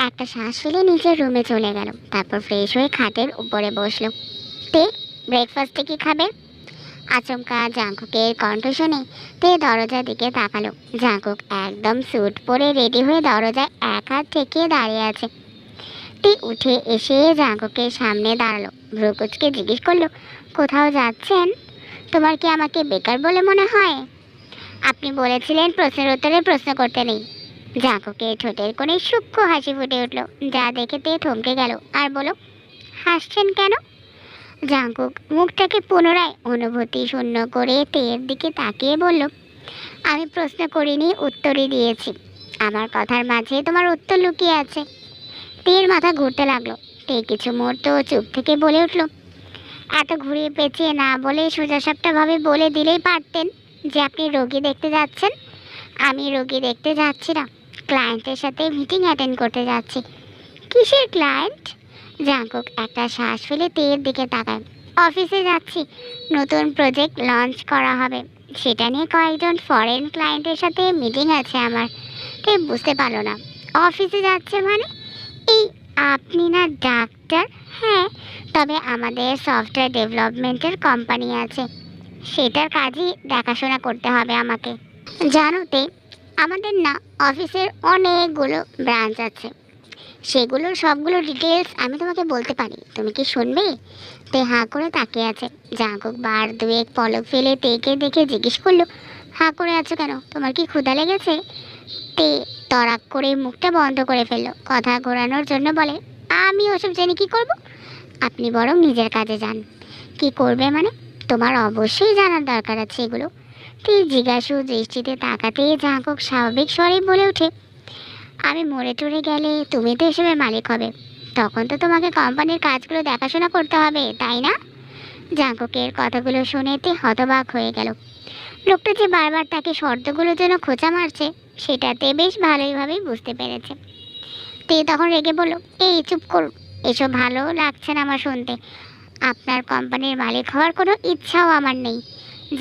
একটা শ্বাস ফেলে নিজের রুমে চলে গেল। তারপর ফ্রেশ হয়ে খাটের উপরে বসলো। তে ব্রেকফাস্টে কি খাবে? আচমকা জাঙ্কুকের কণ্ঠ শুনে তে দরজার দিকে তাকালো। জাঙ্কুক একদম স্যুট পরে রেডি হয়ে দরজায় এক হাত ঠেকিয়ে দাঁড়িয়ে আছে। তে উঠে এসে জাঙ্কুকের সামনে দাঁড়ালো। ভ্রুকুচকে জিজ্ঞেস করলো, কোথাও যাচ্ছেন? তোমার কি আমাকে বেকার বলে মনে হয়? আপনি বলেছিলেন প্রশ্নের উত্তরে প্রশ্ন করতে নেই। জাঙ্কুকের ঠোঁটের কোণে সূক্ষ্ম হাসি ফুটে উঠল, যা দেখে তে থমকে গেল আর বলল, হাসছেন কেন? জাঙ্কুক মুখটাকে পুনরায় অনুভূতি শূন্য করে তের দিকে তাকিয়ে বলল, আমি প্রশ্ন করিনি, উত্তরই দিয়েছি। আমার কথার মাঝে তোমার উত্তর লুকিয়ে আছে। তের মাথা ঘুরতে লাগলো। তে কিছু মুহূর্ত চুপ থেকে বলে উঠল, এত ঘুরিয়ে পেঁচিয়ে না বলে সোজাসাপটাভাবে বলে দিলেই পারতেন যে আপনি রোগী দেখতে যাচ্ছেন। আমি রোগী দেখতে যাচ্ছি না, ক্লায়েন্টের সাথে মিটিং অ্যাটেন্ড করতে যাচ্ছি। কিসের ক্লায়েন্ট? জাঙ্কুক একটা শ্বাস ফেলে তের দিকে তাকায়। অফিসে যাচ্ছি, নতুন প্রজেক্ট লঞ্চ করা হবে, সেটা নিয়ে কয়েকজন ফরেন ক্লায়েন্টের সাথে মিটিং আছে আমার। তে বুঝতে পারলো না। অফিসে যাচ্ছে মানে? এই, আপনি না ডাক্তার? হ্যাঁ, তবে আমাদের সফটওয়্যার ডেভেলপমেন্টের কোম্পানি আছে, সেটার কাজই দেখাশোনা করতে হবে আমাকে। জানোতে, আমাদের না অফিসের অনেকগুলো ব্রাঞ্চ আছে, সেগুলোর সবগুলো ডিটেলস আমি তোমাকে বলতে পারি, তুমি কি শুনবে? তে হাঁ করে তাকিয়ে আছে। জাঙ্কুক বার দুয়েক পলক ফেলে তেকে দেখে জিজ্ঞেস করলো, হাঁ করে আছো কেন? তোমার কি ক্ষুধা লেগেছে? তে তড়াক করে মুখটা বন্ধ করে ফেললো। কথা ঘোরানোর জন্য বলে, আমি ওসব জেনে কি করব? আপনি বরং নিজের কাজে যান। কি করবে মানে? তোমার অবশ্যই জানার দরকার আছে এগুলো। তে জিজ্ঞাসু দৃষ্টিতে তাকাতেই জাঙ্কুক স্বাভাবিক স্বরে বলে ওঠে, আমি মরে টরে গেলে তুমি তো এসবের মালিক হবে, তখন তো তোমাকে কোম্পানির কাজগুলো দেখাশোনা করতে হবে, তাই না? জাঙ্কুকের কথাগুলো শুনে তে হতবাক হয়ে গেল। লোকটা যে বারবার তাকে শর্তগুলোর জন্য খোঁচা মারছে, সেটাতে বেশ ভালোইভাবেই বুঝতে পেরেছে। তে তখন রেগে বলল, এই চুপ করুন, এসব ভালো লাগছে না আমার শুনতে। আপনার কোম্পানির মালিক হওয়ার কোনো ইচ্ছাও আমার নেই।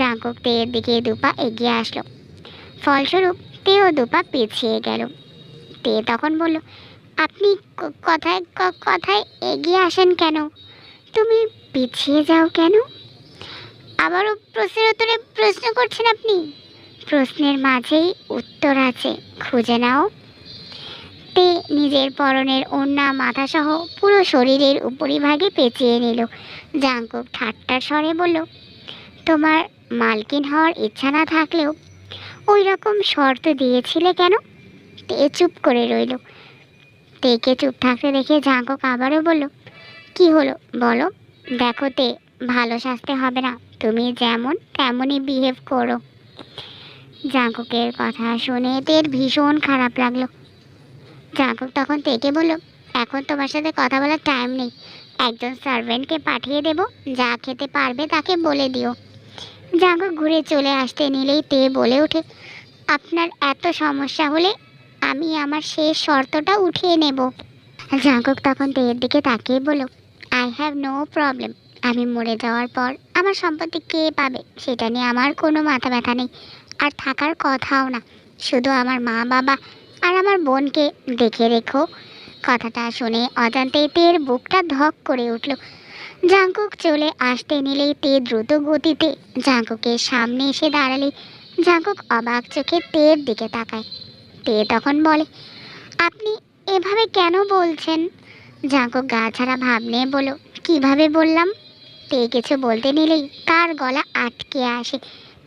জাঙ্কুক তের দিকে দুপা এগিয়ে আসলো। ফলস্বরূপ তেও দুপা পিছিয়ে গেল। তে তখন বলল, আপনি কথায় কথায় এগিয়ে আসেন কেন? তুমি পিছিয়ে যাও কেন? আবারও প্রশ্নের উত্তরে প্রশ্ন করছেন আপনি? প্রশ্নের মাঝেই উত্তর আছে, খুঁজে নাও। তে নিজের পরনের ওড়না মাথাসহ পুরো শরীরের উপরিভাগে পেঁচিয়ে নিল। জাঙ্কুক ঠাট্টার স্বরে বলল, তোমার মালকিন হওয়ার ইচ্ছা না থাকলেও ওই রকম শর্ত দিয়েছিলে কেন? তে চুপ করে রইল। তেকে চুপ থাকতে দেখে জাঙ্কুক আবারও বলল, কি হলো বলো? দেখো তে, ভালো শাস্তি হবে না, তুমি যেমন তেমনই বিহেভ করো। জাঙ্কুকের কথা শুনে তের ভীষণ খারাপ লাগলো। জাঙ্কুক তখন তেকে বলল, এখন তোমার সাথে কথা বলার টাইম নেই, একজন সার্ভেন্টকে পাঠিয়ে দেব, যা খেতে পারবে তাকে বলে দিও। জাঙ্কুক ঘুরে চলে আসতে নিলেই তে বলে ওঠে, আপনার এত সমস্যা হলে আমি আমার শেষ শর্তটা উঠিয়ে নেব। জাঙ্কুক তখন তের দিকে তাকিয়ে বলল, আই হ্যাভ নো প্রবলেম। আমি মরে যাওয়ার পর আমার সম্পত্তি কে পাবে সেটা নিয়ে আমার কোনো মাথা ব্যথা নেই, আর থাকার কথাও না। শুধু আমার মা বাবা আর আমার বোনকে দেখে রেখো। কথাটা শুনে অজান্তেই তের বুকটা ধক করে উঠল। জাঙ্কুক চলে আসতে নিলেই তে দ্রুত গতিতে জাঙ্কুকের সামনে এসে দাঁড়ালে জাঙ্কুক অবাক চোখে তের দিকে তাকায়। তে তখন বলে, আপনি এভাবে কেন বলছেন? জাঙ্কুক গা ছাড়া ভাব নিয়ে বলল, কিভাবে বললাম? তে কিছু বলতে নিলেই তার গলা আটকে আসে।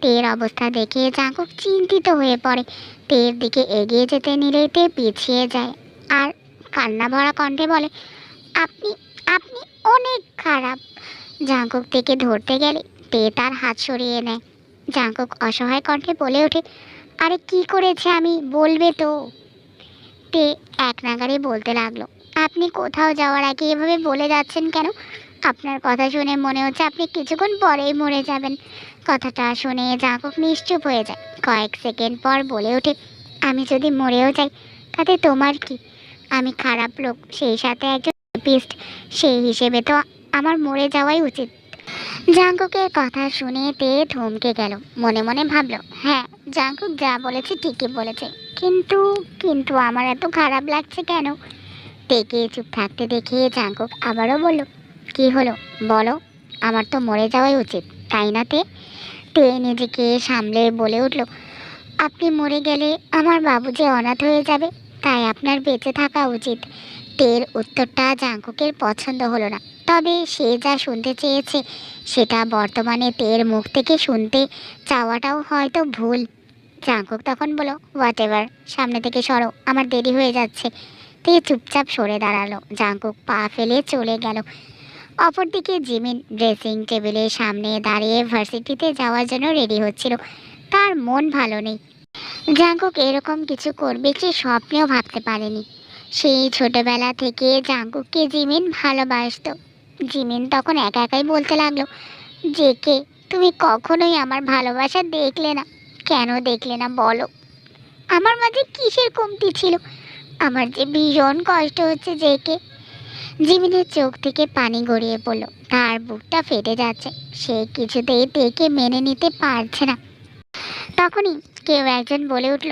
তের অবস্থা দেখে জাঙ্কুক চিন্তিত হয়ে পড়ে। তের দিকে এগিয়ে যেতে নিলেই তে পিছিয়ে যায় আর কান্না ভরা কণ্ঠে বলে, আপনি আপনি অনেক খারাপ। জাঙ্কুক থেকে ধরতে গেলে তে তার হাত সরিয়ে নেয়। জাঙ্কুক অসহায় কণ্ঠে বলে ওঠে, আরে কি করেছে আমি, বলবে তো? তে এক নাগারে বলতে লাগলো, আপনি কোথাও যাওয়ার আগে এভাবে বলে যাচ্ছেন কেন? আপনার কথা শুনে মনে হচ্ছে আপনি কিছুক্ষণ পরেই মরে যাবেন। কথাটা শুনে জাঙ্কুক নিশ্চুপ হয়ে যায়। কয়েক সেকেন্ড পর বলে ওঠে, আমি যদি মরেও যাই তাতে তোমার কি? আমি খারাপ লোক, সেই সাথে একজন রেপিস্ট, সেই হিসেবে তো আমার মরে যাওয়াই উচিত। জাঙ্কুকের কথা শুনে তে থমকে গেল। মনে মনে ভাবলো, হ্যাঁ, জাঙ্কুক যা বলেছে ঠিকই বলেছে, কিন্তু কিন্তু আমার এত খারাপ লাগছে কেন? তেকে চুপ থাকতে দেখে জাঙ্কুক আবারও বলল, কি হলো বলো, আমার তো মরে যাওয়াই উচিত, তাই না তে? তে নিজেকে সামলে বলে উঠল, আপনি মরে গেলে আমার বাবু যে অনাথ হয়ে যাবে, তাই আপনার বেঁচে থাকা উচিত। তের উত্তরটা জাঙ্কুকের পছন্দ হলো না, তবে সে যা শুনতে চেয়েছে সেটা বর্তমানে তের মুখ থেকে শুনতে চাওয়াটাও হয়তো ভুল। জাঙ্কুক তখন বলো, হোয়াট এভার, সামনে থেকে সরো, আমার দেরি হয়ে যাচ্ছে। তে চুপচাপ সরে দাঁড়ালো। জাঙ্কুক পা ফেলে চলে গেল। অপরদিকে জিমিন ড্রেসিং টেবিলের সামনে দাঁড়িয়ে ভার্সিটিতে যাওয়ার জন্য রেডি হচ্ছিল। তার মন ভালো নেই। জাঙ্কুক এরকম কিছু করবে সে স্বপ্নেও ভাবতে পারেনি। সেই ছোটবেলা থেকে জাঙ্কুককে জিমিন ভালোবাসতো। জিমিন তখন একা একাই বলতে লাগলো, জেকে তুমি কখনোই আমার ভালোবাসা দেখলে না, কেন দেখলে না বলো? আমার মাঝে কিসের কমতি ছিল? আমার যে ভীষণ কষ্ট হচ্ছে জেকে। জিমিনের চোখ থেকে পানি গড়িয়ে পড়লো, তার বুকটা ফেটে যাচ্ছে। সে কিছুতেই তেকে মেনে নিতে পারছে না। তখনই কেউ একজন বলে উঠল,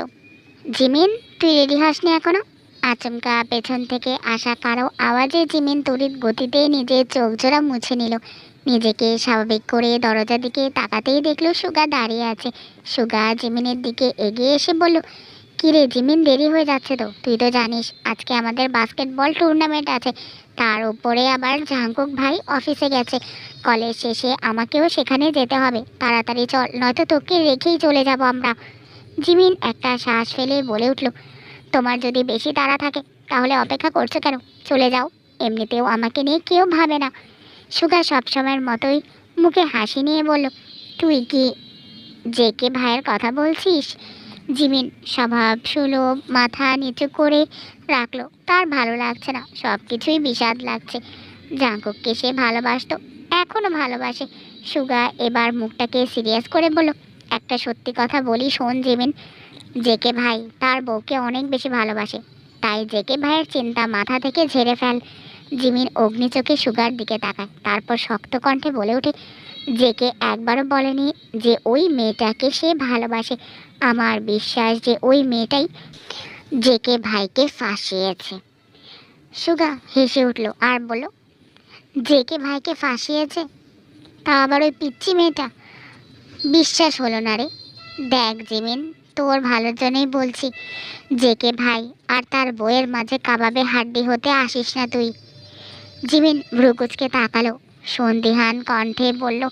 জিমিন তুই রেডি হসনি এখনো? আচমকা পেছন থেকে আসা কারো আওয়াজে জিমিন তড়িৎ গতিতে নিজের চোখ জোড়া মুছে নিল। নিজেকে স্বাভাবিক করে দরজার দিকে তাকাতেই দেখলো সুগা দাঁড়িয়ে আছে। সুগা জিমিনের দিকে এগিয়ে এসে বলল, কিরে জিমিন, দেরি হয়ে যাচ্ছে তো, তুই তো জানিস আজকে আমাদের বাস্কেটবল টুর্নামেন্ট আছে, তার উপরে আবার জাঙ্কুক ভাই অফিসে গেছে, কলেজ শেষে আমাকেও সেখানে যেতে হবে, তাড়াতাড়ি চল, নয়তো তোকে রেখেই চলে যাব আমরা। জিমিন একটা শ্বাস ফেলে বলে উঠল, তোমার যদি বেশি তাড়া থাকে তাহলে অপেক্ষা করছো কেন, চলে যাও, এমনিতেও আমাকে নিয়ে কেউ ভাবে না। সুগা সবসময়ের মতোই মুখে হাসি নিয়ে বলল, তুই কি জেকে ভাইয়ের কথা বলছিস? জিমিন স্বভাব সুলভ মাথা নিচু করে রাখলো। তার ভালো লাগছে না, সব কিছুই বিষাদ লাগছে। জাঙ্কুককে সে ভালোবাসতো, এখনো ভালোবাসে। সুগা এবার মুখটাকে সিরিয়াস করে বলল, একটা সত্যি কথা বলি শোন জিমিন, জেকে ভাই তার বউকে অনেক বেশি ভালোবাসে, তাই জেকে ভাইয়ের চিন্তা মাথা থেকে ঝেড়ে ফেল। জিমিন অগ্নি চোখে সুগার দিকে তাকায়, তারপর শক্ত কণ্ঠে বলে ওঠে, জেকে একবারও বলেনি যে ওই মেয়েটাকে সে ভালোবাসে। আমার বিশ্বাস যে ওই মেয়েটাই জেকে ভাইকে ফাঁসিয়েছে। সুগা হেসে উঠল আর বলল, জেকে ভাইকে ফাঁসিয়েছে? তা আবার ওই পিচ্ছি মেয়েটা? বিশ্বাস হলো না রে। দেখ জিমিন, তোর ভালোর জন্যই বলছি, জেকে ভাই আর তার বউয়ের মাঝে কাবাবে হাড্ডি হতে আসিস না তুই। জিমিন ভ্রুকুচকে তাকালো, সন্দিহান কণ্ঠে বলল,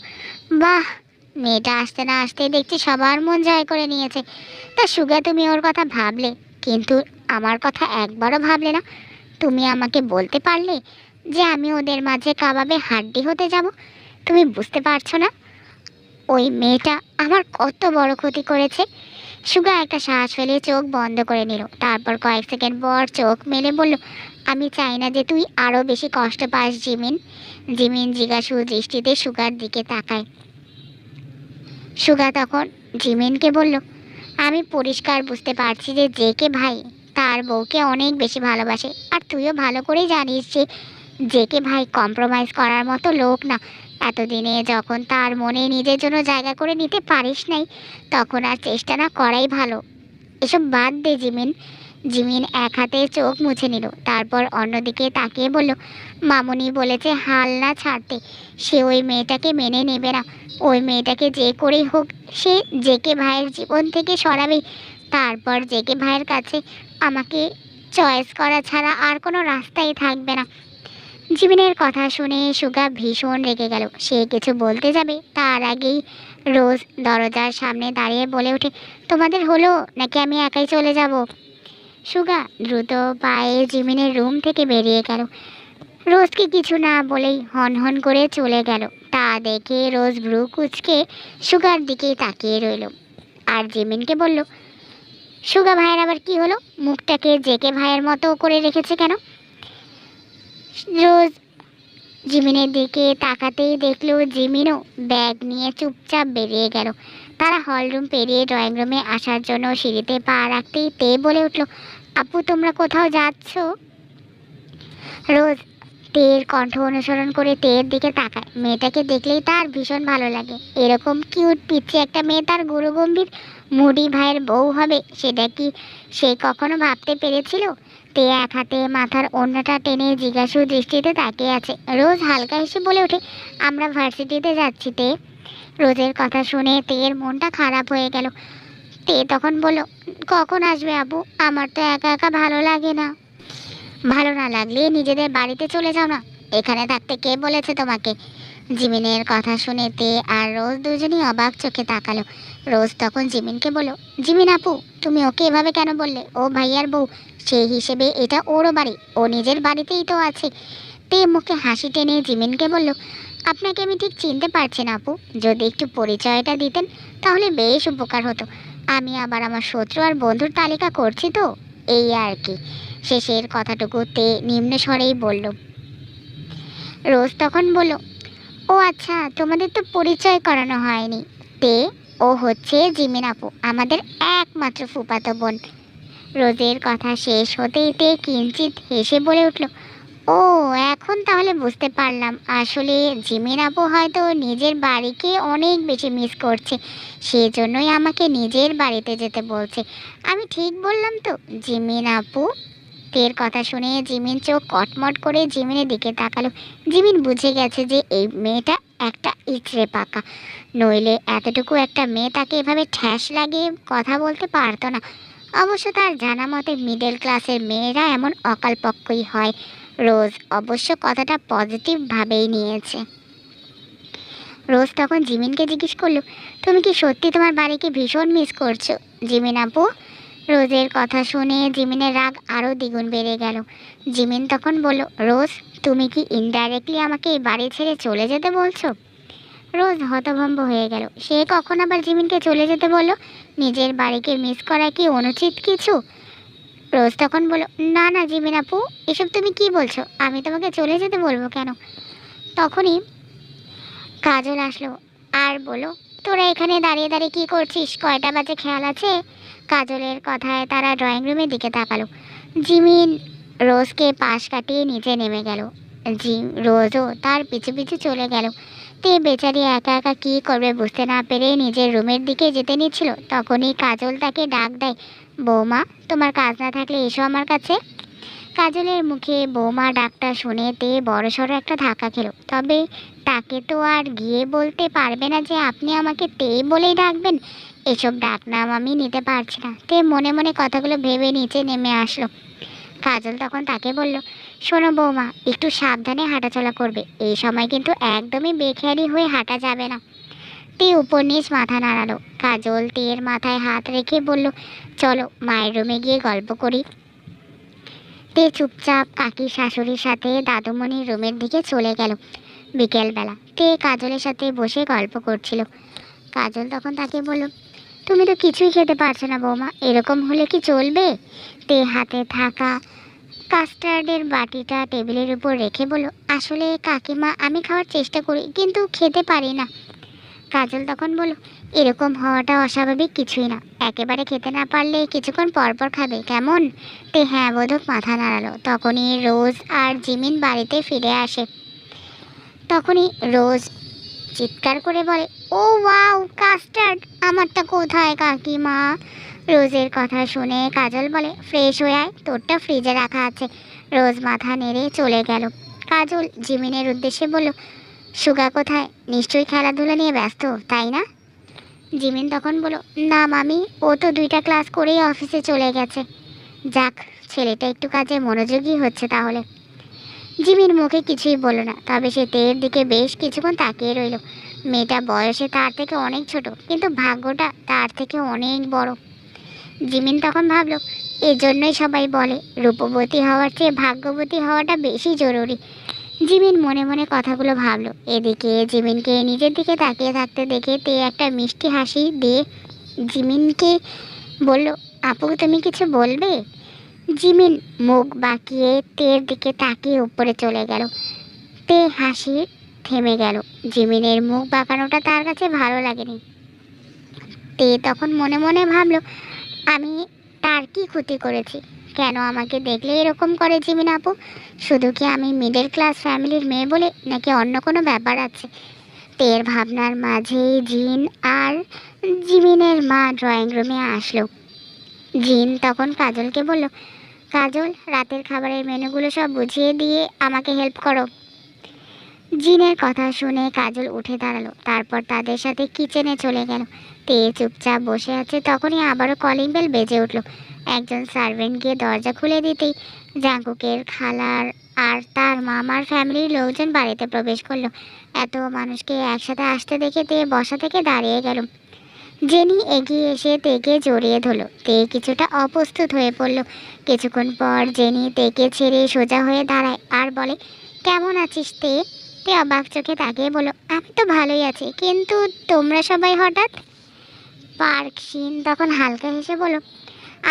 বাহ, মেয়েটা আসতে না আসতেই দেখছি সবার মন জয় করে নিয়েছে। তা সুগা তুমি ওর কথা ভাবলে, কিন্তু আমার কথা একবারও ভাবলে না। তুমি আমাকে বলতে পারলে যে আমি ওদের মাঝে কাবাবে হাড্ডি হতে যাব? তুমি বুঝতে পারছো না ওই মেয়েটা আমার কত বড় ক্ষতি করেছে? সুগা একটা শ্বাস ফেলে চোখ বন্ধ করে নিল, তারপর কয়েক সেকেন্ড পর চোখ মেলে বলল, আমি চাই না যে তুই আরও বেশি কষ্ট পাস জিমিন। জিমিন জিজ্ঞাসু দৃষ্টিতে সুগার দিকে তাকায়। সুগা তখন জিমিনকে বলল, আমি পরিষ্কার বুঝতে পারছি যে জেকে ভাই তার বউকে অনেক বেশি ভালোবাসে, আর তুইও ভালো করেই জানিস যে জেকে ভাই কম্প্রোমাইজ করার মতো লোক না। এতদিনে যখন তার মনে নিজের জন্য জায়গা করে নিতে পারিস নাই, তখন আর চেষ্টা না করাই ভালো। এসব বাদ দে জিমিন। জিমিন এক হাতে চোখ মুছে নিল, তারপর অন্যদিকে তাকিয়ে বলল, মামুনি বলেছে হাল না ছাড়তে, সে ওই মেয়েটাকে মেনে নেবে না। ওই মেয়েটাকে যে করেই হোক সে জেকে ভাইয়ের জীবন থেকে সরাবে। তারপর জেকে ভাইয়ের কাছে আমাকে চয়েস করা ছাড়া আর কোনো রাস্তাই থাকবে না। জিমিনের কথা শুনে সুগা ভীষণ রেগে গেল। সে কিছু বলতে যাবে তার আগেই রোজ দরজার সামনে দাঁড়িয়ে বলে ওঠে, তোমাদের হলো নাকি আমি একাই চলে যাব? সুগা দ্রুত পায়ে জিমিনের রুম থেকে বেরিয়ে গেল। রোজকে কিছু না বলেই হন হন করে চলে গেল। তা দেখে রোজ ভ্রু কুচকে সুগার দিকেই তাকিয়ে রইল আর জিমিনকে বলল, সুগা ভাইয়ের আবার কি হলো? মুখটাকে জেকে ভাইয়ের মতো করে রেখেছে কেন? রোজ জিমিনের দিকে তাকাতেই দেখলো জিমিনও ব্যাগ নিয়ে চুপচাপ বেরিয়ে গেল। তারা হলরুম পেরিয়ে ড্রয়িং রুমে আসার জন্য সিঁড়িতে পা রাখতেই তে বলে উঠল, আপু তোমরা কোথাও যাচ্ছ? রোজ তের কণ্ঠ অনুসরণ করে তের দিকে তাকায়। মেয়েটাকে দেখলেই তার ভীষণ ভালো লাগে। এরকম কিউট পিচ্ছি একটা মেয়ে তার গুরুগম্ভীর মুডি ভাইয়ের বউ হবে, সেটা কি সে কখনো ভাবতে পেরেছিল? তে এক হাতে মাথার ওড়নাটা টেনে জিজ্ঞাসু দৃষ্টিতে তাকিয়ে আছে। রোজ হালকা হেসে বলে ওঠে, আমরা ভার্সিটিতে যাচ্ছি তে। রোজের কথা শুনে তের মনটা খারাপ হয়ে গেল। তে তখন বলল, কখন আসবে আবু? আমার তো একা একা ভালো লাগে না। ভালো না লাগলে নিজেদের বাড়িতে চলে যাও না, এখানে থাকতে কে বলেছে তোমাকে? জিমিনের কথা শুনে তে আর রোজ দুজনই অবাক চোখে তাকালো। রোজ তখন জিমিনকে বলল, জিমিন আপু, তুমি ওকে এভাবে কেন বললে? ও ভাইয়ার বউ, সেই হিসেবে এটা ওরও বাড়ি, ও নিজের বাড়িতেই তো আছে। তে মুখে হাসি টেনে জিমিনকে বলল, আপনাকে আমি ঠিক চিনতে পারছি না আপু, যদি একটু পরিচয়টা দিতেন তাহলে বেশ উপকার হতো। আমি আবার আমার শত্রু আর বন্ধুর তালিকা করছি তো, এই আর কি। শেষের কথাটুকু তে নিম্ন স্বরেই বলল। রোজ তখন বলল, ও আচ্ছা, তোমাদের তো পরিচয় করানো হয়নি। তে, ও হচ্ছে জিমিন আপু, আমাদের একমাত্র ফুফাতো বোন। রোজের কথা শেষ হতেই তে কিঞ্চিত হেসে বলে উঠল, ও এখন তাহলে বুঝতে পারলাম, আসলে জিমিন আপু হয়তো নিজের বাড়িকে অনেক বেশি মিস করছে, সেজন্যই আমাকে নিজের বাড়িতে যেতে বলছে। আমি ঠিক বললাম তো জিমিন আপু? তের কথা শুনে জিমিন চোখ কটমট করে জিমিনের দিকে তাকালো। জিমিন বুঝে গেছে যে এই মেয়েটা একটা ইচড়ে পাকা, নইলে এতটুকু একটা মেয়ে তাকে এভাবে ঠ্যাস লাগিয়ে কথা বলতে পারতো না। অবশ্য তার জানা মতে মিডল ক্লাসের মেয়েরা এমন অকালপক্কই হয়। রোজ অবশ্য কথাটা পজিটিভভাবেই নিয়েছে। রোজ তখন জিমিনকে জিজ্ঞেস করলো, তুমি কি সত্যি তোমার বাড়িকে ভীষণ মিস করছো জিমিন আপু? রোজের কথা শুনে জিমিনের রাগ আরও দ্বিগুণ বেড়ে গেল। জিমিন তখন বলল, রোজ, তুমি কি ইনডাইরেক্টলি আমাকে এই বাড়ি ছেড়ে চলে যেতে বলছো? রোজ হতভম্ব হয়ে গেল। সে কখন আবার জিমিনকে চলে যেতে বলল? নিজের বাড়িকে মিস করা কি অনুচিত কিছু? রোজ তখন বলল, না না জিমিন আপু, এসব তুমি কি বলছো? আমি তোমাকে চলে যেতে বলবো কেন? তখনই কাজল আসলো আর বলল, তোরা এখানে দাঁড়িয়ে দাঁড়িয়ে কি করছিস? কয়টা বাজে খেয়াল আছে? কাজলের কথায় তারা ড্রয়িং রুমের দিকে তাকালো। জিমিন রোজকে পাশ কাটিয়ে নিচে নেমে গেল। রোজও তার পিছু পিছু চলে গেল। তে বেচারি একা একা কী করবে বুঝতে না পেরে নিজের রুমের দিকে যেতে নিচ্ছিল, তখনই কাজল তাকে ডাক দেয়, বৌমা, তোমার কাজ না থাকলে এসো আমার কাছে। কাজলের মুখে বৌমা ডাকটা শুনে তে বড়সড় একটা ধাক্কা খেলো। তবে তাকে তো আর গিয়ে বলতে পারবে না যে আপনি আমাকে তে বলেই ডাকবেন। এসব ডাকনাম আমি নিতে পারছি না। তে মনে মনে কথাগুলো ভেবে নিচে নেমে আসলো। কাজল তখন তাকে বলল, শোনো বৌমা, একটু সাবধানে হাঁটাচলা করবে, এই সময় কিন্তু একদমই বেখেয়ালি হয়ে হাঁটা যাবে না। তে উপর নিচ মাথা নাড়ালো। কাজল তের মাথায় হাত রেখে বলল, চলো মায়ের রুমে গিয়ে গল্প করি। তে চুপচাপ কাকির শাশুড়ির সাথে দাদুমণির রুমের দিকে চলে গেল। বিকেলবেলা তে কাজলের সাথে বসে গল্প করছিল। কাজল তখন তাকে বলল, তুমি তো কিছুই খেতে পারছো না বৌমা, এরকম হলে কি চলবে? তে হাতে থাকা কাস্টার্ডের বাটিটা টেবিলের উপর রেখে বলল, আসলে কাকিমা, আমি খাওয়ার চেষ্টা করি কিন্তু খেতে পারি না। কাজল তখন বলল, এরকম হওয়াটা অস্বাভাবিক কিছুই না, একেবারে খেতে না পারলে কিছুক্ষণ পরপর খাবে, কেমন? তে হ্যাঁ বোধক মাথা নাড়ালো। তখনই রোজ আর জিমিন বাড়িতে ফিরে আসে। তখনই রোজ চিৎকার করে বলে, ও ওয়াও, কাস্টার্ড! আমারটা কোথায় কাকিমা? রোজের কথা শুনে কাজল বলে, ফ্রেশ হয়ে আয়, তোরটা ফ্রিজে রাখা আছে। রোজ মাথা নেড়ে চলে গেল। কাজল জিমিনের উদ্দেশ্যে বলল, সুগা কোথায়? নিশ্চয়ই খেলাধুলা নিয়ে ব্যস্ত, তাই না? জিমিন তখন বলল, না মামি, ও তো 2টা ক্লাস করেই অফিসে চলে গেছে। যাক, ছেলেটা একটু কাজে মনোযোগী হচ্ছে তাহলে। জিমির মুখে কিছুই বলল না, তবে সে তের দিকে বেশ কিছুক্ষণ তাকিয়ে রইল। মেয়েটা বয়সে তার থেকে অনেক ছোট, কিন্তু ভাগ্যটা তার থেকে অনেক বড়। জিমিন তখন ভাবল, এজন্যই সবাই বলে রূপবতী হওয়ার চেয়ে ভাগ্যবতী হওয়াটা বেশি জরুরি। জিমিন মনে মনে কথাগুলো ভাবলো। এদিকে জিমিনকে নিজের দিকে তাকিয়ে থাকতে দেখে তে একটা মিষ্টি হাসি দিয়ে জিমিনকে বলল, আপু তুমি কিছু বলবে? জিমিন মুখ বাঁকিয়ে তের দিকে তাকিয়ে উপরে চলে গেল। তে হাসি থেমে গেল। জিমিনের মুখ বাঁকানোটা তার কাছে ভালো লাগেনি। তে তখন মনে মনে ভাবলো, আমি তার কি ক্ষতি করেছি? কেন আমাকে দেখলে এরকম করে জিমিন আপু? শুধু কি আমি মিডল ক্লাস ফ্যামিলির মেয়ে বলে, নাকি অন্য কোনো ব্যাপার আছে? তের ভাবনার মাঝেই জিন আর জিমিনের মা ড্রয়িং রুমে আসলো। জিন তখন কাজলকে বলল, কাজল, রাতের খাবারের মেনুগুলো সব বুঝিয়ে দিয়ে আমাকে হেল্প করো। জিনের কথা শুনে কাজল উঠে দাঁড়ালো, তারপর তাদের সাথে কিচেনে চলে গেল। তে চুপচাপ বসে আছে, তখনই আবারও কলিং বেল বেজে উঠল। একজন সার্ভেন্ট গিয়ে দরজা খুলে দিতেই জাঙ্কুকের খালার আর তার মামার ফ্যামিলির লোকজন বাড়িতে প্রবেশ করলো। এত মানুষকে একসাথে আসতে দেখে তে বসা থেকে দাঁড়িয়ে গেল। জেনি এগিয়ে এসে তেকে জড়িয়ে ধরল। তে কিছুটা অপ্রস্তুত হয়ে পড়ল। কিছুক্ষণ পর জেনি তেকে ছেড়ে সোজা হয়ে দাঁড়ায় আর বলে, কেমন আছিস তে? তে অবাক চোখে তাকিয়ে বলল, আমি তো ভালোই আছি, কিন্তু তোমরা সবাই হঠাৎ? পার্ক শিন তখন হালকা হেসে বলল,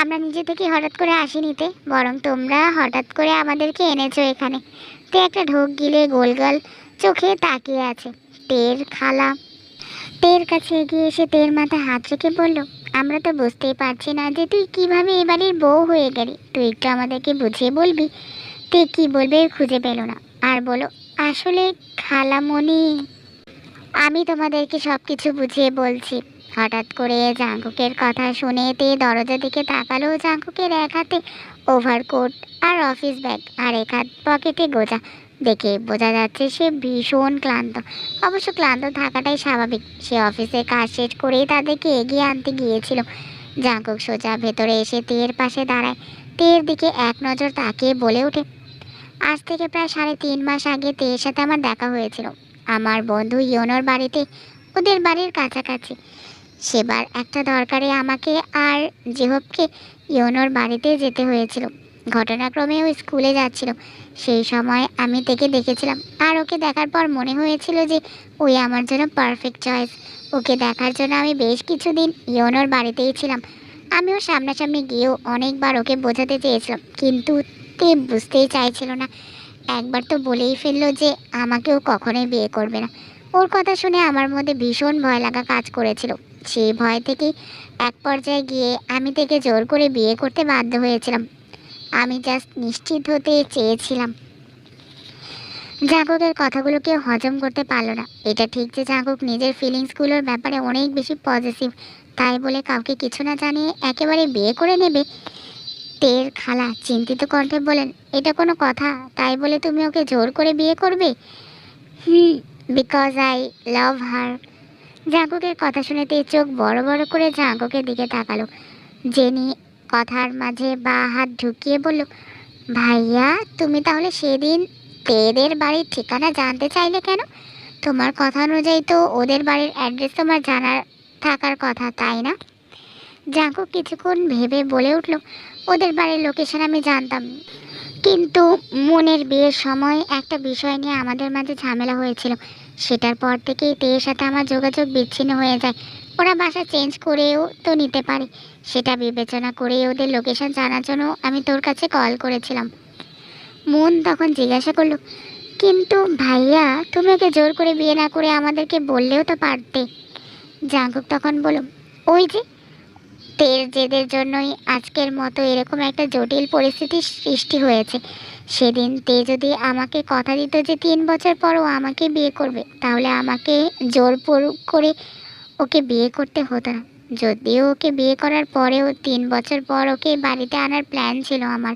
আমরা নিজে থেকে হঠাৎ করে আসিনি তে, বরং তোমরা হঠাৎ করে আমাদেরকে এনেছো এখানে। তে একটা ঢোক গিলে গোলগাল চোখে তাকিয়ে আছে। তের খালা তের কাছে এগিয়ে এসে তের মাথায় হাত রেখে বলল, আমরা তো বুঝতেই পারছি না যে তুই কিভাবে এ বাড়ির বউ হয়ে গেলি। তুই একটু আমাদেরকে বুঝিয়ে বলবি? তে কি বলবে খুঁজে পেল না, আর বলো, আসলে খালামণি, আমি তোমাদেরকে সব কিছু বুঝিয়ে বলছি। হঠাৎ করে জাঙ্কুকের কথা শুনে তে দরজা দিকে তাকালো। জাঙ্কুকের এক হাতে ওভারকোট আর অফিস ব্যাগ, আর এক হাত পকেটে গোজা। দেখে বোঝা যাচ্ছে সে ভীষণ ক্লান্ত। অবশ্য ক্লান্ত থাকাটাই স্বাভাবিক, সে অফিসের কাজ শেষ করেই তাদেরকে এগিয়ে আনতে গিয়েছিল। জাঙ্কুক সোজা ভেতরে এসে তের পাশে দাঁড়ায়। তের দিকে এক নজর তাকিয়ে বলে ওঠে, আজ থেকে প্রায় 3.5 মাস আগে তের সাথে আমার দেখা হয়েছিল আমার বন্ধু ইয়োনোর বাড়িতে, ওদের বাড়ির কাছাকাছি। সেবার একটা দরকারে আমাকে আর জেহবকে ইয়োনোর বাড়িতে যেতে হয়েছিল। ঘটনাক্রমে ও স্কুলে যাচ্ছিল, সেই সময় আমি তেকে দেখেছিলাম, আর ওকে দেখার পর মনে হয়েছিল যে ওই আমার জন্য পারফেক্ট চয়েস। ওকে দেখার জন্য আমি বেশ কিছুদিন ইয়োনোর বাড়িতেই ছিলাম। আমিও সামনাসামনি গিয়েও অনেকবার ওকে বোঝাতে চেয়েছিলাম, কিন্তু তে বুঝতেই চাইছিল না। একবার তো বলেই ফেললো যে আমাকেও কখনোই বিয়ে করবে না। ওর কথা শুনে আমার মধ্যে ভীষণ ভয় লাগা কাজ করেছিল। সেই ভয় থেকেই এক পর্যায়ে গিয়ে আমি থেকে জোর করে বিয়ে করতে বাধ্য হয়েছিলাম। আমি জাস্ট নিশ্চিত হতে চেয়েছিলাম। জাঙ্কুকের কথাগুলো কেউ হজম করতে পারলো না। এটা ঠিক যে জাঙ্কুক নিজের ফিলিংসগুলোর ব্যাপারে অনেক বেশি পজিটিভ, তাই বলে কাউকে কিছু না জানিয়ে একেবারে বিয়ে করে নেবে? তের খালা চিন্তিত কণ্ঠে বলেন, এটা কোনো কথা? তাই বলে তুমি ওকে জোর করে বিয়ে করবে? বিকজ আই লাভ হার। জাঙ্কুকের কথা শুনে তে চোখ বড় বড় করে জাঙ্কুকের দিকে তাকালো। জেনি কথার মাঝে বা হাত ঢুকিয়ে বলল, ভাইয়া তুমি তাহলে সেদিন তেদের বাড়ির ঠিকানা জানতে চাইলে কেন? তোমার কথা অনুযায়ী তো ওদের বাড়ির অ্যাড্রেস তোমার জানার থাকার কথা, তাই না? জাঙ্কুক কিছুক্ষণ ভেবে বলে উঠল, ওদের বাড়ির লোকেশন আমি জানতাম, কিন্তু মনের বিয়ের সময় একটা বিষয় নিয়ে আমাদের মাঝে ঝামেলা হয়েছিল। সেটার পর থেকেই তের সাথে আমার যোগাযোগ বিচ্ছিন্ন হয়ে যায়। ওরা বাসা চেঞ্জ করেও তো নিতে পারে, সেটা বিবেচনা করেই ওদের লোকেশন জানার জন্য আমি তোর কাছে কল করেছিলাম। মন তখন জিজ্ঞাসা করলো, কিন্তু ভাইয়া তুমি ওকে জোর করে বিয়ে না করে আমাদেরকে বললেও তো পারতে। জাঙ্কুক তখন বলল, ওই যে তের জেদের জন্যই আজকের মতো এরকম একটা জটিল পরিস্থিতির সৃষ্টি হয়েছে। সেদিন তে যদি আমাকে কথা দিত যে 3 বছর পরও আমাকে বিয়ে করবে, তাহলে আমাকে জোরপূর করে ওকে বিয়ে করতে হতো না। যদিও ওকে বিয়ে করার পরেও 3 বছর পর ওকে বাড়িতে আনার প্ল্যান ছিল আমার।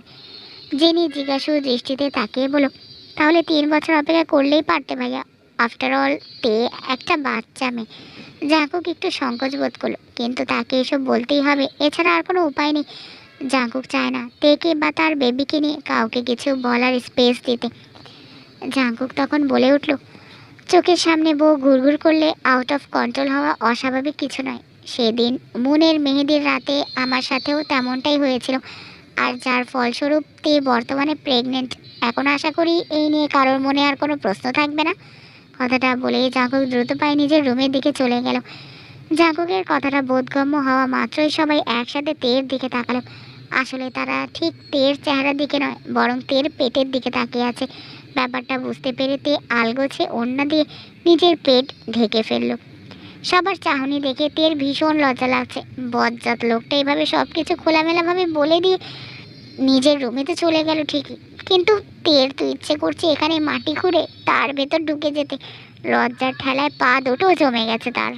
জেনি জিজ্ঞাসু দৃষ্টিতে তাকিয়ে বলো, তাহলে 3 বছর অপেক্ষা করলেই পারতে ভাইয়া। আফটার অল তে একটা বাচ্চা মেয়ে। জাঙ্কুক একটু সংকোচ বোধ করলো, কিন্তু তাকে এসব বলতেই হবে, এছাড়া আর কোনো উপায় নেই। জাঙ্কুক চায় না তেকে বা তার বেবিকে নিয়ে কাউকে কিছু বলার স্পেস দিতে। জাঙ্কুক তখন বলে উঠল, চোখের সামনে বউ ঘুরঘুর করলে আউট অফ কন্ট্রোল হওয়া অস্বাভাবিক কিছু নয়। সেদিন মুনের মেহেদির রাতে আমার সাথেও তেমনটাই হয়েছিল, আর যার ফলস্বরূপ তে বর্তমানে প্রেগনেন্ট। এখন আশা করি এই নিয়ে কারোর মনে আর কোনো প্রশ্ন থাকবে না। কথাটা বলেই জাঙ্কুক দ্রুত পায়ে নিজের রুমের দিকে চলে গেল। জাঙ্কুকের কথাটা বোধগম্য হওয়া মাত্রই সবাই একসাথে তের দিকে তাকালো। আসলে তারা ঠিক তের চেহারার দিকে নয়, বরং তের পেটের দিকে তাকিয়ে আছে। ব্যাপারটা বুঝতে পেরে তে আলগোছে ওড়না দিয়ে নিজের পেট ঢেকে ফেলল। সবার চাহনি দেখে তের ভীষণ লজ্জা লাগছে। বজ্জাত লোকটা এভাবে সব কিছু খোলামেলাভাবে বলে দিয়ে নিজের রুমেতে চলে গেল ঠিকই, কিন্তু তের তো ইচ্ছে করছে এখানে মাটি খুঁড়ে তার ভেতর ঢুকে যেতে। লজ্জার ঠেলায় পা দুটো জমে গেছে তার।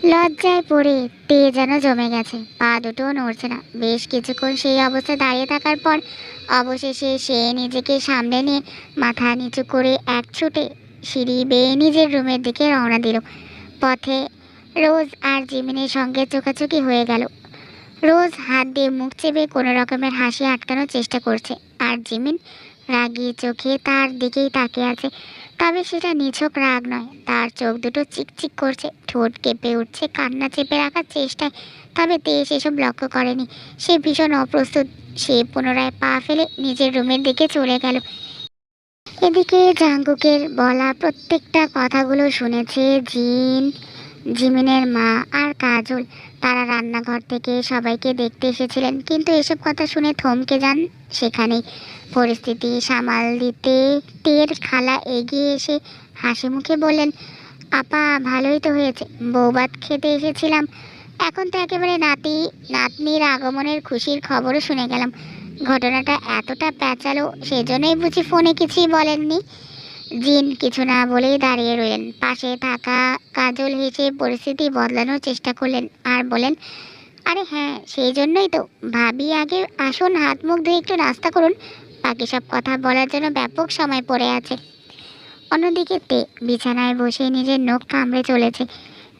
লজ্জায় পড়ে তে যেন জমে গেছে, পা দুটো নড়ছে না। বেশ কিছুক্ষণ সেই অবস্থায় দাঁড়িয়ে থাকার পর অবশেষে সে নিজেকে সামনে নিয়ে মাথা নিচু করে এক ছুটে সিঁড়ি বেয়ে নিজের রুমের দিকে রওনা দিল। পথে রোজ আর জিমিনের সঙ্গে চোখাচোখি হয়ে গেল। রোজ হাত দিয়ে মুখ চেপে কোনো রকমের হাসি আটকানোর চেষ্টা করছে, আর জিমিন রাগী চোখে তার দিকেই তাকিয়ে আছে। তবে সেটা নিছক রাগ নয়, তার চোখ দুটো চিকচিক করছে, ঠোঁট কেঁপে উঠছে কান্না চেপে রাখার চেষ্টায়। তবে তে সেসব লক্ষ্য করেনি, সে ভীষণ অপ্রস্তুত। সে পুনরায় পা ফেলে নিজের রুমের দিকে চলে গেল। এদিকে জাঙ্কুকের বলা প্রত্যেকটা কথাগুলো শুনেছে জিমিনের মা আর কাজল। তারা রান্নাঘর থেকে সবাইকে দেখতে এসেছিলেন, কিন্তু এসব কথা শুনে থমকে যান সেখানেই। পরিস্থিতি সামাল দিতে তের খালা এগিয়ে এসে হাসি মুখে বললেন, আপা ভালোই তো হয়েছে, বৌভাত খেতে এসেছিলাম, এখন তো একেবারে নাতনির আগমনের খুশির খবরও শুনে গেলাম। ঘটনাটা এতটা প্যাঁচালো সেজন্যই বুঝি ফোনে কিছুই বলেননি। জিন কিছু না বলেই দাঁড়িয়ে রইলেন। পাশে থাকা কাজল হেসে পরিস্থিতি বদলানোর চেষ্টা করলেন আর বলেন, আরে হ্যাঁ, সেই জন্যই তো ভাবি, আগে আসুন, হাত মুখ ধুয়ে একটু নাস্তা করুন, বাকি সব কথা বলার জন্য ব্যাপক সময় পড়ে আছে। অন্যদিকে তে বিছানায় বসে নিজের নখ কামড়ে চলেছে।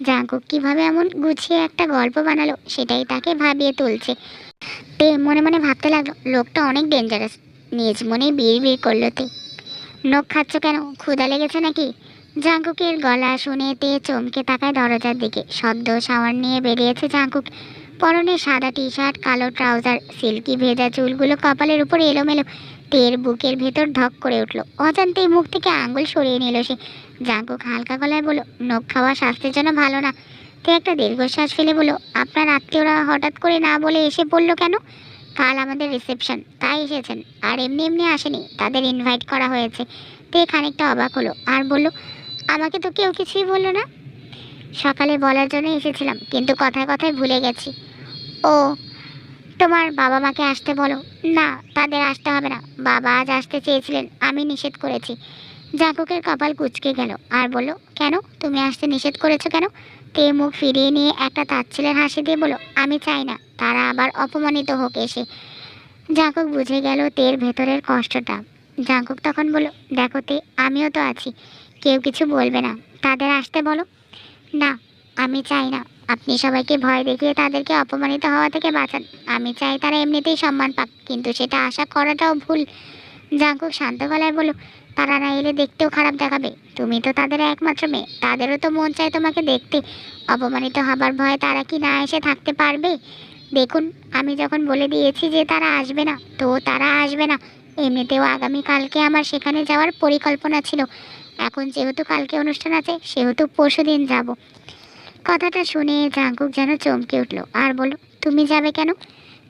জাঙ্কুক কিভাবে এমন গুছিয়ে একটা গল্প বানালো সেটাই তাকে ভাবিয়ে তুলছে। তে মনে মনে ভাবতে লাগলো, লোকটা অনেক ডেঞ্জারাস। নিজ মনে বিড় করলো তে। নখ খাচ্ছ কেন, ক্ষুধা লেগেছে নাকি? জাঙ্কুকের গলা শুনে তে চমকে তাকায় দরজার দিকে। সদ্য শাওয়ার নিয়ে বেরিয়েছে জাঙ্কুক, পরনে সাদা টি শার্ট, কালো ট্রাউজার, সিল্কি ভেজা চুলগুলো কপালের উপর এলোমেলো। তের বুকের ভেতর ধক করে উঠল, অজান্তেই মুখ থেকে আঙ্গুল সরিয়ে নিল সে। জাঙ্কুক হালকা গলায় বলল, নখ খাওয়া স্বাস্থ্যের জন্য ভালো না। তে একটা দীর্ঘশ্বাস ফেলে বলল, আপনার আত্মীয়রা হঠাৎ করে না বলে এসে পড়লো কেন? কাল আমাদের রিসেপশন, তাই এসেছেন, আর এমনি এমনি আসেনি, তাদের ইনভাইট করা হয়েছে। তে খানিকটা অবাক হলো আর বলল, আমাকে তো কেউ কিছুই বললো না। সকালে বলার জন্য এসেছিলাম, কিন্তু কথায় কথায় ভুলে গেছি। ও, তোমার বাবা মাকে আসতে বলো। না, তাদের আসতে হবে না, বাবা আজ আসতে চেয়েছিলেন, আমি নিষেধ করেছি। জাঙ্কুকের কপাল কুঁচকে গেল আর বলল, কেন, তুমি আসতে নিষেধ করেছো কেন? তে মুখ ফিরিয়ে নিয়ে একটা তাচ্ছিলের হাসি দিয়ে বলল, আমি চাই না তারা আবার অপমানিত হোক এসে। জাঙ্কুক বুঝে গেল তের ভেতরের কষ্টটা। জাঙ্কুক তখন বলল, দেখো তে, আমিও তো আছি, কেউ কিছু বলবে না, তাদের আসতে বলো। না, আমি চাই না আপনি সবাইকে ভয় দেখিয়ে তাদেরকে অপমানিত হওয়া থেকে বাঁচান। আমি চাই তারা এমনিতেই সম্মান পাক, কিন্তু সেটা আশা করাটাও ভুল। জাঙ্কুক শান্ত গলায় বলল, তারা না এলে দেখতেও খারাপ দেখাবে, তুমি তো তাদের একমাত্র মেয়ে, তাদেরও তো মন চায় তোমাকে দেখতে। অপমানিত হবার ভয়ে তারা কি না এসে থাকতে পারবে? দেখুন, আমি যখন বলে দিয়েছি যে তারা আসবে না, তো তারা আসবে না। এমনিতেও আগামীকালকে আমার সেখানে যাওয়ার পরিকল্পনা ছিল, এখন যেহেতু কালকে অনুষ্ঠান আছে সেহেতু পরশু দিন যাব। কথাটা শুনে জাঙ্কুক যেন চমকে উঠল আর বলল, তুমি যাবে কেন?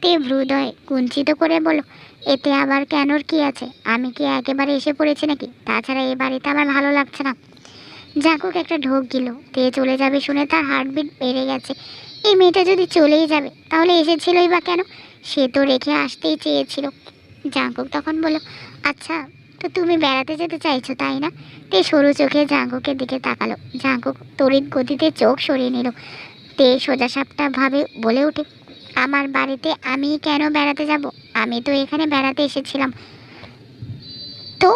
তে হৃদয় কুঞ্চিত করে বলল, এতে আবার কেনর কি আছে, আমি কি একেবারে এসে পড়েছি নাকি? তাছাড়া এই বাড়িতে আমার ভালো লাগছে না। জাঙ্কুক একটা ঢোক গেল। তে চলে যাবে শুনে তার হার্টবিট বেড়ে গেছে। এই মেয়েটা যদি চলেই যাবে তাহলে এসেছিলই বা কেন? সে তো রেখে আসতেই চেয়েছিল। জাঙ্কুক তখন বলল, আচ্ছা, তো তুমি বেড়াতে যেতে চাইছো তাই না? তে সরু চোখে জাঙ্কুকের দিকে তাকালো। জাঙ্কুক তড়িৎ গতিতে চোখ সরিয়ে নিল। তে সোজাসাপটা ভাবে বলে ওঠে, আমার বাড়িতে আমি কেন বেড়াতে যাব? আমি তো এখানে বেড়াতে এসেছিলাম। তো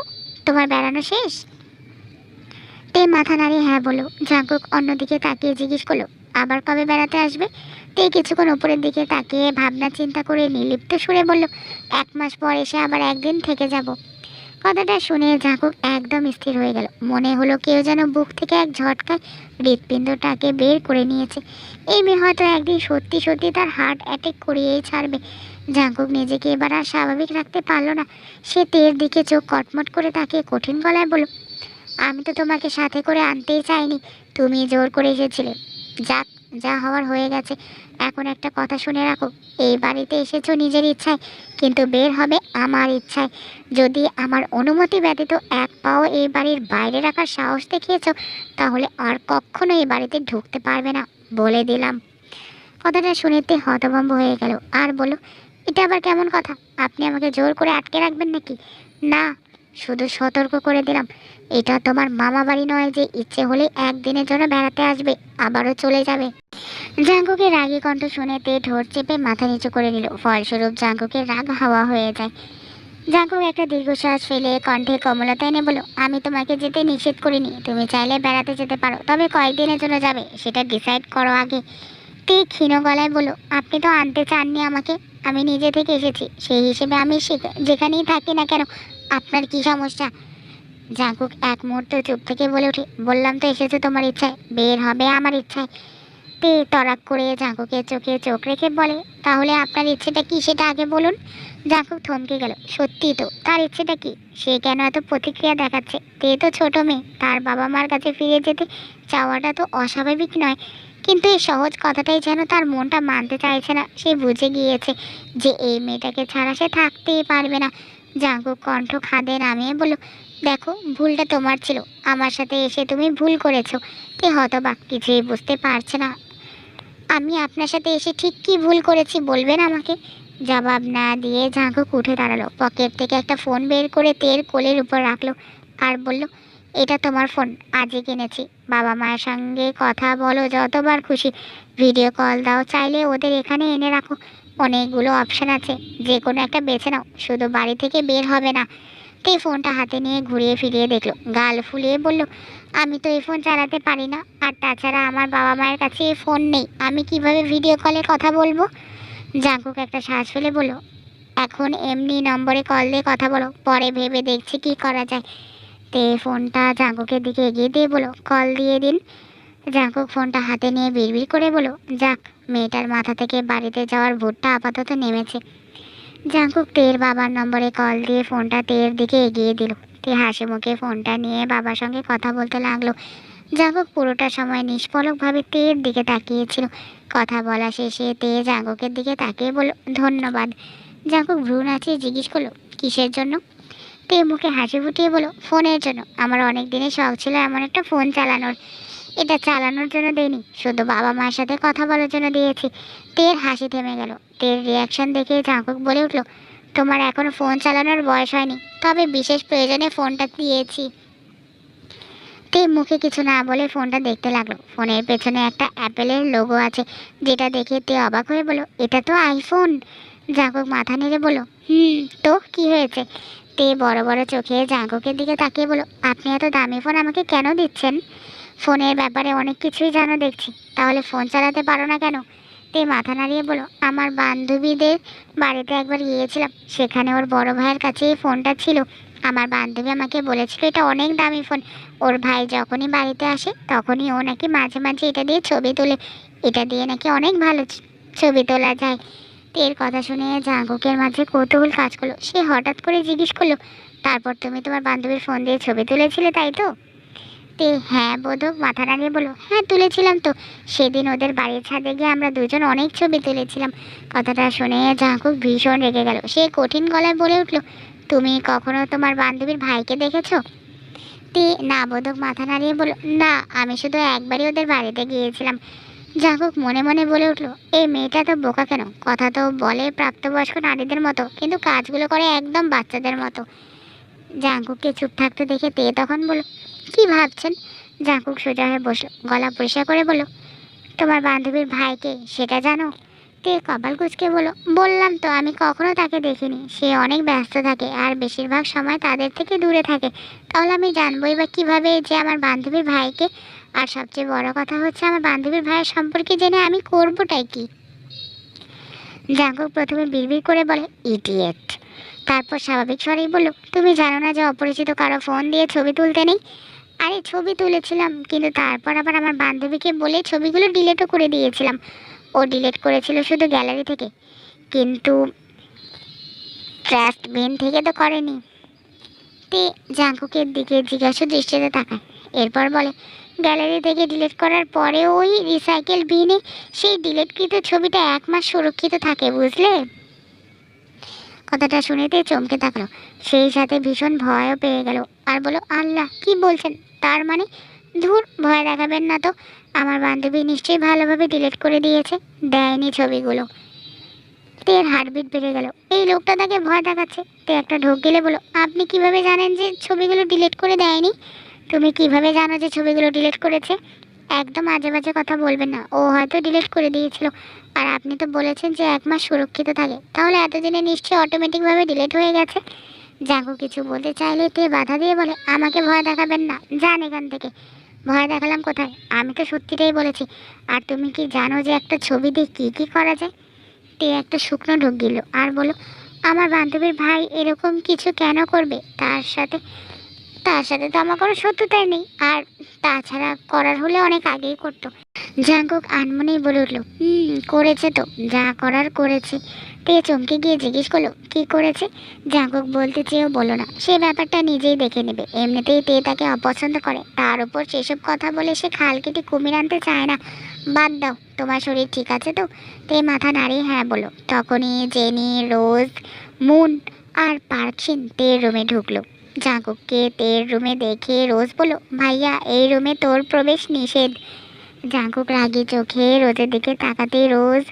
তোমার বেড়ানো শেষ? তে মাথা নাড়িয়ে হ্যাঁ বলল। জাঙ্কুক অন্যদিকে তাকিয়ে জিজ্ঞেস করলো, আবার কবে বেড়াতে আসবে? তে কিছুক্ষণ উপরের দিকে তাকিয়ে ভাবনা চিন্তা করে নির্লিপ্ত সুরে বলল, 1 মাস পর এসে আবার একদিন থেকে যাব। কথাটা শুনে জাঙ্কুক একদম স্থির হয়ে গেল। মনে হলো কেউ যেন বুক থেকে এক ঝটকায় হৃৎপিণ্ডটাকে বের করে নিয়েছে। এই মেয়ে হয়তো একদিন সত্যি সত্যি তার হার্ট অ্যাটাক করিয়েই ছাড়বে। জাঙ্কুক নিজেকে এবার আর স্বাভাবিক রাখতে পারল না। সে তের দিকে চোখ কটমট করে তাকিয়ে কঠিন গলায় বলল, আমি তো তোমাকে সাথে করে আনতেই চাইনি, তুমি জোর করে এসেছিলে। যাক, যা হওয়ার হয়ে গেছে। এখন একটা কথা শুনে রাখো, এই বাড়িতে এসেছো নিজের ইচ্ছায়, কিন্তু বের হবে আমার ইচ্ছায়। যদি আমার অনুমতি ব্যতীত এক পাও এই বাড়ির বাইরে রাখার সাহস দেখিয়েছো, তাহলে আর কখনো এই বাড়িতে ঢুকতে পারবে না, বলে দিলাম। কথাটা শুনেতে হতভম্ব হয়ে গেল আর বলল, এটা আবার কেমন কথা? আপনি আমাকে জোর করে আটকে রাখবেন নাকি? না, শুধু সতর্ক করে দিলাম, এটা তোমার মামা বাড়ি নয় যে ইচ্ছে হলে একদিনের জন্য বেড়াতে আসবে আবারও চলে যাবে। জাঙ্কুকের রাগী কণ্ঠ শুনে তে ঠোঁট চেপে মাথা নিচু করে নিল। ফলস্বরূপ জাঙ্কুকের রাগ হাওয়া হয়ে যায়। জাঙ্কুক একটা দীর্ঘশ্বাস ফেলে কণ্ঠে কোমলতা এনে বলল, আমি তোমাকে যেতে নিষেধ করিনি, তুমি চাইলে বেড়াতে যেতে পারো, তবে কয়েকদিনের জন্য যাবে সেটা ডিসাইড করো আগে। তে ক্ষীণ গলায় বলল, আপনি তো আনতে চাননি আমাকে, আমি নিজে থেকে এসেছি, সেই হিসেবে আমি যেখানেই থাকি না কেন আপনার কি সমস্যা? জাঙ্কুক এক মুহূর্ত চুপ থেকে বলে ওঠে, বললাম তো এসেছে তোমার ইচ্ছায়, বের হবে আমার ইচ্ছায়। তে তড়াক করে জাঙ্কুকের চোখে চোখ রেখে বলে, তাহলে আপনার ইচ্ছেটা কি সেটা আগে বলুন। জাঙ্কুক থমকে গেল। সত্যি তো, তার ইচ্ছেটা কি? সে কেন এত প্রতিক্রিয়া দেখাচ্ছে? তে তো ছোট মেয়ে, তার বাবা মার কাছে ফিরে যেতে চাওয়াটা তো অস্বাভাবিক নয়, কিন্তু এই সহজ কথাটাই যেন তার মনটা মানতে চাইছে না। সে বুঝে গিয়েছে যে এই মেয়েটাকে ছাড়া সে থাকতেই পারবে না। জাঙ্কুক কণ্ঠ খাদে নামিয়ে বলল, দেখো, ভুলটা তোমার ছিল, আমার সাথে এসে তুমি ভুল করেছো। তে হতবাক, কিছুই বুঝতে পারছে না। আমি আপনার সাথে এসে ঠিক কী ভুল করেছি বলবেন আমাকে? জবাব না দিয়ে ঝাঁকুক উঠে দাঁড়ালো। পকেট থেকে একটা ফোন বের করে তের কোলের উপর রাখলো আর বলল, এটা তোমার ফোন, আজই কিনেছি। বাবা মায়ের সঙ্গে কথা বলো যতবার খুশি, ভিডিও কল দাও চাইলে, ওদের এখানে এনে রাখো, অনেকগুলো অপশান আছে, যে কোনো একটা বেছে নাও, শুধু বাড়ি থেকে বের হবে না। তে ফোনটা হাতে নিয়ে ঘুরিয়ে ফিরিয়ে দেখলো, গাল ফুলিয়ে বলল, আমি তো এই ফোন চালাতে পারি না, আর তাছাড়া আমার বাবা মায়ের কাছে এই ফোন নেই, আমি কিভাবে ভিডিও কলে কথা বলবো? জাঙ্কুক একটা শ্বাস ফেলে বলল, এখন এমনি নম্বরে কল দিয়ে কথা বলো, পরে ভেবে দেখছি কি করা যায়। তে ফোনটা জাঙ্কুকের দিকে এগিয়ে দিয়ে বলো, কল দিয়ে দিন। জাঙ্কুক ফোনটা হাতে নিয়ে বিড়বিড় করে বলো, যাক, মেয়েটার মাথা থেকে বাড়িতে যাওয়ার ভূতটা আপাতত নেমেছে। জাঙ্কুক তের বাবার নম্বরে কল দিয়ে ফোনটা তের দিকে এগিয়ে দিল। তে হাসি মুখে ফোনটা নিয়ে বাবার সঙ্গে কথা বলতে লাগলো। জাঙ্কুক পুরোটা সময় নিষ্পলকভাবে তের দিকে তাকিয়েছিল। কথা বলা শেষে তে জাঙ্কুকের দিকে তাকিয়ে বলল, ধন্যবাদ। জাঙ্কুক ভ্রু নাচিয়ে জিজ্ঞেস করলো, কিসের জন্য? তে মুখে হাসি ফুটিয়ে বলল, ফোনের জন্য। আমার অনেক দিনের শখ ছিল এমন একটা ফোন চালানোর, এটা চালানোর জন্য দেইনি, শুধু বাবা মায়ের সাথে কথা বলার জন্য দিয়েছি। তের হাসি থেমে গেল। তের রিয়াকশন দেখে জাঙ্কুক বলে উঠল, তোমার এখনো ফোন চালানোর বয়স হয়নি, তবে বিশেষ প্রয়োজনে ফোনটা দিয়েছি। তে মুখে কিছু না বলে ফোনটা দেখতে লাগলো। ফোনের পেছনে একটা অ্যাপেলের লোগো আছে, যেটা দেখে তে অবাক হয়ে বলল, এটা তো আইফোন। জাঙ্কুক মাথা নেড়ে বলল, তো কি হয়েছে? তে বড় বড় চোখে জাঙ্কুকের দিকে তাকিয়ে বলল, আপনি এত দামি ফোন আমাকে কেন দিচ্ছেন? ফোনের ব্যাপারে অনেক কিছুই জানো দেখছি, তাহলে ফোন চালাতে পারো না কেন? তে মাথা নাড়িয়ে বলল, আমার বান্ধবীদের বাড়িতে একবার গিয়েছিলাম, সেখানে ওর বড় ভাইয়ের কাছে এই ফোনটা ছিল। আমার বান্ধবী আমাকে বলেছিল এটা অনেক দামি ফোন, ওর ভাই যখনই বাড়িতে আসে তখনই ও নাকি মাঝে মাঝে এটা দিয়ে ছবি তোলে, এটা দিয়ে নাকি অনেক ভালো ছবি তোলা যায়। এর কথা শুনে জাঙ্কুকের মাঝে কৌতূহল কাজ করলো। সে হঠাৎ করে জিজ্ঞেস করলো, তারপর তুমি তোমার বান্ধবীর ফোন দিয়ে ছবি তুলেছিলে তাই তো? তে হ্যাঁ বোধক মাথা নাড়িয়ে বলো, হ্যাঁ তুলেছিলাম তো, সেদিন ওদের বাড়ির ছাদে গিয়ে আমরা দুজন অনেক ছবি তুলেছিলাম। কথাটা শুনে জাঙ্কুক ভীষণ রেগে গেল। সে কঠিন গলায় বলে উঠল, তুমি কখনো তোমার বান্ধবীর ভাইকে দেখেছো? তে না বোধক মাথা নাড়িয়ে বলল, না, আমি শুধু একবারই ওদের বাড়িতে গিয়েছিলাম। জাঙ্কুক মনে মনে বলে উঠল, এই মেয়েটা তো বোকা কেন, কথা তো বলে প্রাপ্তবয়স্ক নারীদের মতো, কিন্তু কাজগুলো করে একদম বাচ্চাদের মতো। জাঙ্কুককে চুপ থাকতে দেখে তে তখন বলল, কি ভাবছেন? জাঙ্কুক সোজা হয়ে বসলো, গলা পরিষ্কার করে বলল, তোমার বান্ধবীর ভাইকে সেটা জানো? তে কপাল কুঁচকে বলল, বললাম তো আমি কখনো তাকে দেখিনি, সে অনেক ব্যস্ত থাকে আর বেশিরভাগ সময় তাদের থেকে দূরে থাকে, তাহলে আমি জানবোই বা কিভাবে যে আমার বান্ধবীর ভাইকে? আর সবচেয়ে বড় কথা হচ্ছে, আমার বান্ধবীর ভাইয়ের সম্পর্কে জেনে আমি করবোটাই কি? জাঙ্কুক প্রথমে বিড়বিড় করে বলে, ইডিয়েট। তারপর স্বাভাবিক স্বরেই বলল, তুমি জানো না যে অপরিচিত কারো ফোন দিয়ে ছবি তুলতে নেই? আরে ছবি তুলেছিলাম, কিন্তু তারপর আবার আমার বান্ধবীকে বলে ছবিগুলো ডিলিটও করে দিয়েছিলাম। ও ডিলিট করেছিল শুধু গ্যালারি থেকে, কিন্তু ট্রাস্ট বিন থেকে তো করেনি। তে জাঙ্কুকের দিকে জিজ্ঞাসা দৃষ্টিতে তাকায়, এরপর বলে, গ্যালারি থেকে ডিলিট করার পরে ওই রিসাইকেল বিনে সেই ডিলিটকৃত ছবিটা 1 মাস সুরক্ষিত থাকে, বুঝলে? কথাটা শুনেতে চমকে থাকলো, সেই সাথে ভীষণ ভয়ও পেয়ে গেল আর বলো, আল্লাহ, কি বলছেন? তার মানে? ধুর, ভয় দেখাবেন না তো, আমার বান্ধবী নিশ্চয়ই ভালোভাবে ডিলিট করে দিয়েছে, দেয়নি ছবিগুলো। তের হার্টবিট বেড়ে গেল, এই লোকটা তাকে ভয় দেখাচ্ছে। তে একটা ঢোক গেলে বলো, আপনি কিভাবে জানেন যে ছবিগুলো ডিলিট করে দেয়নি? তুমি কিভাবে জানো যে ছবিগুলো ডিলিট করেছে? একদম আজে বাজে কথা বলবেন না, ও হয়তো ডিলিট করে দিয়েছিল। আর আপনি তো বলেছেন যে 1 মাস সুরক্ষিত থাকে, তাহলে এতদিনে নিশ্চয়ই অটোমেটিকভাবে ডিলিট হয়ে গেছে। জাঙ্কু কিছু বলতে চাইলে তে বাধা দিয়ে বলে, আমাকে ভয় দেখাবেন না, যান এখান থেকে। ভয় দেখালাম কোথায়? আমি তো সত্যিটাই বলেছি। আর তুমি কি জানো যে একটা ছবি দিয়ে কী কী করা যায়? তে একটা শুকনো ঢোক গিলল আর বলল, আমার বান্ধবীর ভাই এরকম কিছু কেন করবে? তার সাথে তো আমার কোনো শত্রুতাই নেই। আর তাছাড়া করার হলে অনেক আগেই করতো। জাঙ্কুক আনমনেই বলে উঠল, করেছে তো, যা করার করেছে। তে চমকে গিয়ে জিজ্ঞেস করলো, কি করেছে? জাঙ্কুক বলতে চেয়েও বলল না, সে ব্যাপারটা নিজেই দেখে নেবে। এমনিতেই তে তাকে অপছন্দ করে, তার উপর সেসব কথা বলে সে খাল কেটে কুমির আনতে চায় না। বাদ দাও, তোমার শরীর ঠিক আছে তো? তে মাথা নাড়িয়ে হ্যাঁ বলল। তখনই জেনি, রোজ, মুন আর পার্কসিন তের রুমে ঢুকলো। জাঙ্কুককে তের রুমে দেখে রোজ বলল, ভাইয়া এই রুমে তোর প্রবেশ নিষেধ। জাঙ্কুক রাগী চোখে রোজের দিকে তাকাতেই রোজ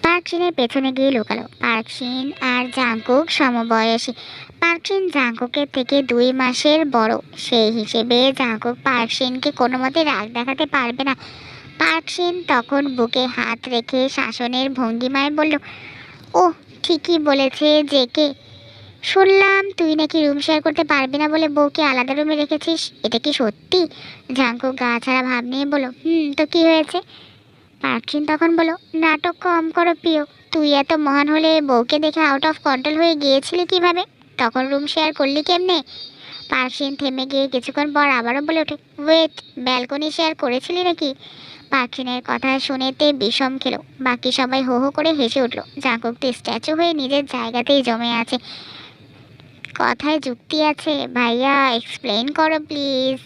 পার্কসিনের পেছনে গিয়ে লুকালো। পার্কসিন আর জাঙ্কুক সমবয়সী। পার্কসিন জাঙ্কুকের থেকে 2 মাসের বড়। সেই হিসেবে জাঙ্কুক পার্কসিনকে কোনো মতে রাগ দেখাতে পারবে না। পার্কসিন তখন বুকে হাত রেখে শাসনের ভঙ্গিমায় বলল, ও ঠিকই বলেছে জেকে। শুনলাম তুই নাকি রুম শেয়ার করতে পারবি না বলে বউকে আলাদা রুমে রেখেছিস, এটা কি সত্যি? জাঙ্কুক গা ছাড়া ভাব নিয়ে বলো, তো কি হয়েছে? পার্কসিন তখন বলো, নাটক কম করো প্রিয়। তুই এত মহান হলে বউকে দেখে আউট অফ কন্ট্রোল হয়ে গিয়েছিলি কিভাবে? তখন রুম শেয়ার করলি কেমনে? পার্কসিন থেমে গিয়ে কিছুক্ষণ পর আবারও বলে ওঠে, ওয়েট, ব্যালকনি শেয়ার করেছিলি নাকি? পার্কসিনের কথা শুনেতে বিষম খেলো। বাকি সবাই হো হো করে হেসে উঠলো। জাঙ্কুক তো স্ট্যাচু হয়ে নিজের জায়গাতেই জমে আছে। কথায় যুক্তি আছে ভাইয়া, এক্সপ্লেন করো প্লিজ।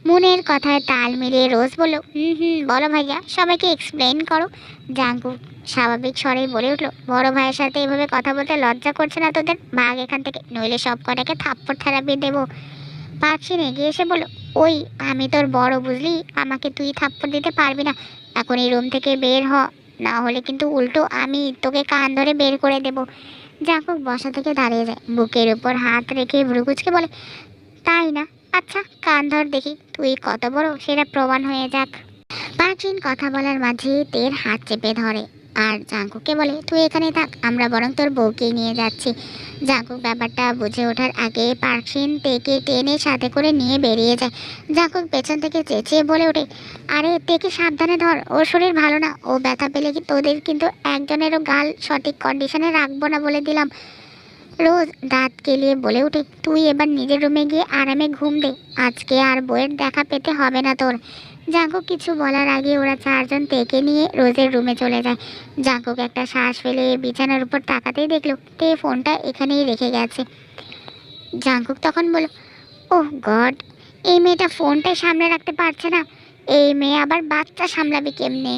মুনের কথায় তাল মিলিয়ে রোজ বলল, বলো ভাইয়া, সবাইকে এক্সপ্লেন করো। জাঙ্কুক স্বাভাবিক স্বরেই বলে উঠলো, বড় ভাইয়ের সাথে এভাবে কথা বলতে লজ্জা করছে না তোদের? ভাগ এখান থেকে, নইলে সব কটাকে থাপ্পড় থেরাপি দেবো। পার্কসিন এগিয়ে এসে বলল, ওই আমি তোর বড় বুঝলি, আমাকে তুই থাপ্পড় দিতে পারবি না। এখন এই রুম থেকে বের হ, না হলে কিন্তু উল্টো আমি তোকে কান ধরে বের করে দেবো। জাঙ্কুক বসা থেকে দাঁড়িয়ে যায়, বুকের উপর হাত রেখে ভ্রুকুচকে বলে, তাই না? আচ্ছা কান ধর দেখি, তুই কত বড় সেটা প্রমাণ হয়ে যাক। পার্কসিন কথা বলার মাঝে তের হাত চেপে ধরে আর জাঙ্কুককে বলে, তুই এখানে থাক, আমরা বরং তোর বউকেই নিয়ে যাচ্ছি। জাঙ্কুক ব্যাপারটা বুঝে ওঠার আগে পার্কসিন তেকে টেনে সাথে করে নিয়ে বেরিয়ে যায়। জাঙ্কুক পেছন থেকে চেঁচিয়ে বলে ওঠে, আরে তেকে সাবধানে ধর, ওর শরীর ভালো না, ও ব্যথা পেলে কি তোদের কিন্তু একজনেরও গাল সঠিক কন্ডিশনে রাখবো না বলে দিলাম। রোজ দাঁত কেলিয়ে বলে ওঠে, তুই এবার নিজের রুমে গিয়ে আরামে ঘুম দে, আজকে আর বইয়ের দেখা পেতে হবে না তোর। জাঙ্কুক কিছু বলার আগে ওরা চারজন তেকে নিয়ে রোজের রুমে চলে যায়। জাঙ্কুক একটা শ্বাস ফেলে বিছানার উপর তাকাতেই দেখলো তে ফোনটা এখানেই রেখে গেছে। জাঙ্কুক তখন বলল, ওহ গড, এই মেয়েটা ফোনটাই সামনে রাখতে পারছে না, এই মেয়ে আবার বাচ্চা সামলাবে কেমনে?